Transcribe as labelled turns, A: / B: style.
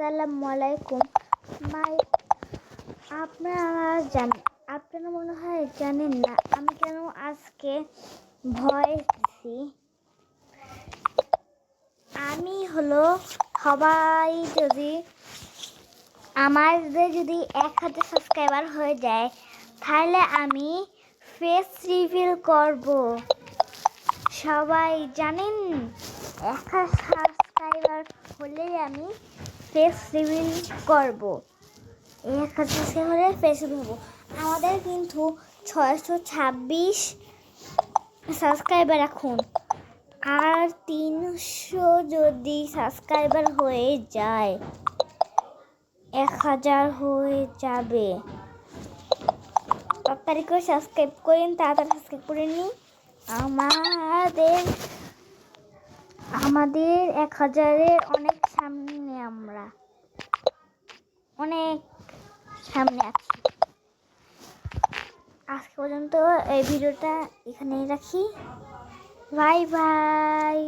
A: আসসালামু আলাইকুম ভাই। আপনারা মনে হয় জানেন না আমি কেন আজকে ভয়েস দিছি। আমি হলো সবাই যদি আমাদের যদি 1000 সাবস্ক্রাইবার হয়ে যায় তাহলে আমি ফেস রিভিল করব। সবাই জানেন 1000 সাবস্ক্রাইবার হলেই আমি ফেস রিভিল করব। 1000 হলে ফেস রিভিল হবো। আমাদের কিন্তু 626 সাবস্ক্রাইবার এখন, আর 300 যদি সাবস্ক্রাইবার হয়ে যায় 1000 হয়ে যাবে। তাড়াতাড়ি করে সাবস্ক্রাইব করেন, তাড়াতাড়ি সাবস্ক্রাইব করে নিন। আমাদের 1000-এর অনেক সামনে, আমরা অনেক সামনে আছি। আজকে পর্যন্ত এই ভিডিওটা এখানেই রাখি। Bye bye.